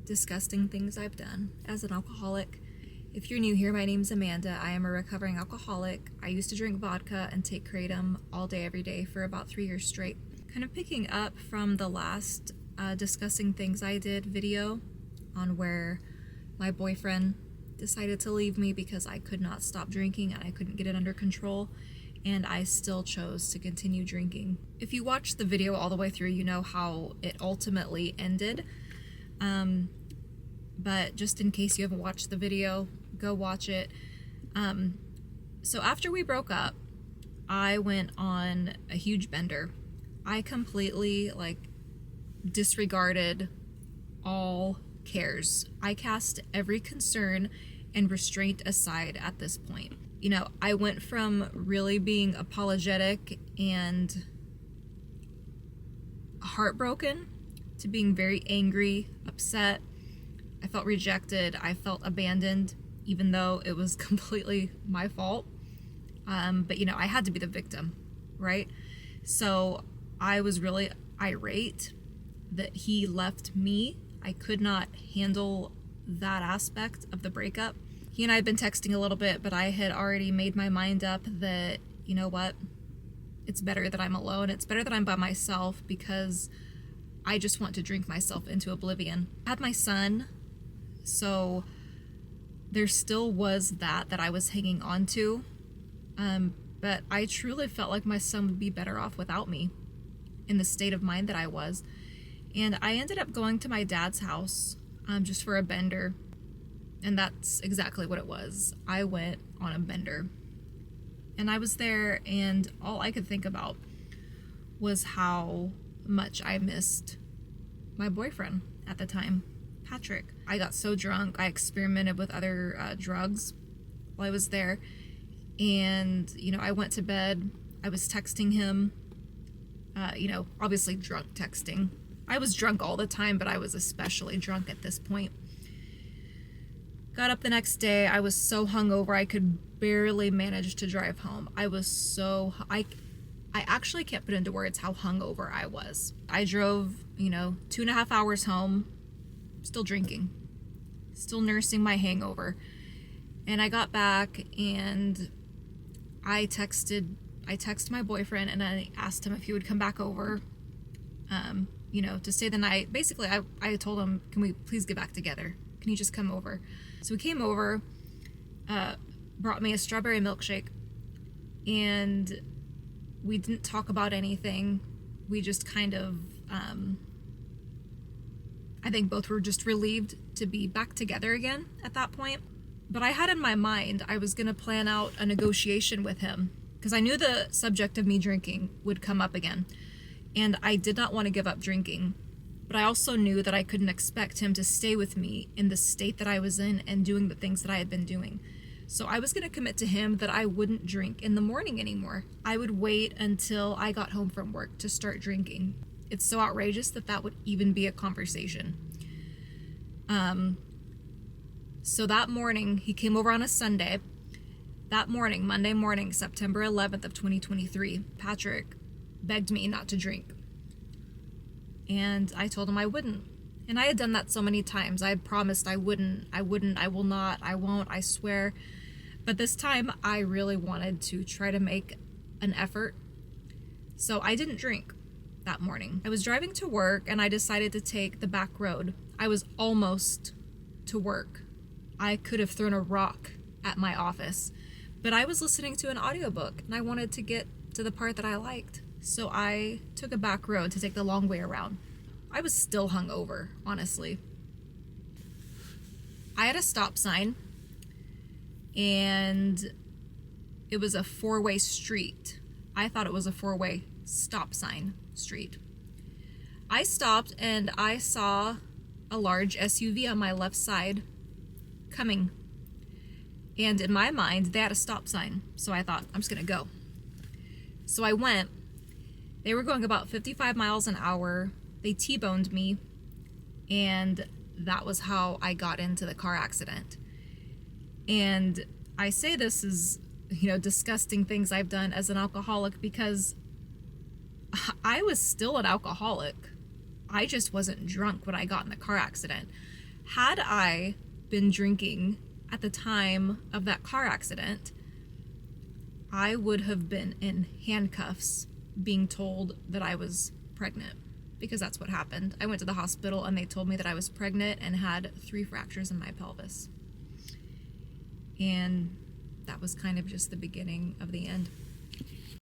disgusting things I've done as an alcoholic. If you're new here, my name's Amanda. I am a recovering alcoholic. I used to drink vodka and take kratom all day, every day for about 3 years straight. Kind of picking up from the last discussing things I did video on where my boyfriend decided to leave me because I could not stop drinking and I couldn't get it under control, and I still chose to continue drinking. If you watch the video all the way through, you know how it ultimately ended. But just in case you haven't watched the video, go watch it. So after we broke up, I went on a huge bender. I completely disregarded all cares. I cast every concern and restraint aside at this point. You know, I went from really being apologetic and heartbroken to being very angry, upset. I felt rejected. I felt abandoned, even though it was completely my fault. But, you know, I had to be the victim, right? So I was really irate that he left me. I could not handle that aspect of the breakup. He and I had been texting a little bit, but I had already made my mind up that, you know what, it's better that I'm alone. It's better that I'm by myself because I just want to drink myself into oblivion. I had my son, so there still was that I was hanging on to. But I truly felt like my son would be better off without me in the state of mind that I was. And I ended up going to my dad's house just for a bender. And that's exactly what it was. I went on a bender. And I was there, and all I could think about was how much I missed my boyfriend at the time, Patrick. I got so drunk, I experimented with other drugs while I was there. And, you know, I went to bed. I was texting him, obviously drunk texting. I was drunk all the time, but I was especially drunk at this point. Got up the next day. I was so hungover, I could barely manage to drive home. I actually can't put into words how hungover I was. I drove, 2.5 hours home, still drinking, still nursing my hangover. And I got back and I texted my boyfriend and I asked him if he would come back over, to stay the night. Basically, I told him, can we please get back together? Can you just come over? So he came over, brought me a strawberry milkshake, and we didn't talk about anything. We just kind of, I think both were just relieved to be back together again at that point. But I had in my mind, I was going to plan out a negotiation with him because I knew the subject of me drinking would come up again. And I did not want to give up drinking. But I also knew that I couldn't expect him to stay with me in the state that I was in and doing the things that I had been doing. So I was going to commit to him that I wouldn't drink in the morning anymore. I would wait until I got home from work to start drinking. It's so outrageous that would even be a conversation. So that morning, he came over on a Sunday. That morning, Monday morning, September 11th of 2023, Patrick begged me not to drink. And I told him I wouldn't. And I had done that so many times. I had promised I wouldn't, I will not, I won't, I swear. But this time, I really wanted to try to make an effort. So I didn't drink that morning. I was driving to work and I decided to take the back road. I was almost to work. I could have thrown a rock at my office. But I was listening to an audiobook and I wanted to get to the part that I liked. So I took a back road to take the long way around. I was still hungover, honestly. I had a stop sign and it was a 4-way street. I thought it was a 4-way stop sign street. I stopped and I saw a large SUV on my left side coming. And in my mind, they had a stop sign. So I thought, I'm just going to go. So I went. They were going about 55 miles an hour. They T-boned me. And that was how I got into the car accident. And I say this is, disgusting things I've done as an alcoholic because I was still an alcoholic. I just wasn't drunk when I got in the car accident. Had I been drinking at the time of that car accident, I would have been in handcuffs being told that I was pregnant, because that's what happened. I went to the hospital and they told me that I was pregnant and had 3 fractures in my pelvis. And that was kind of just the beginning of the end.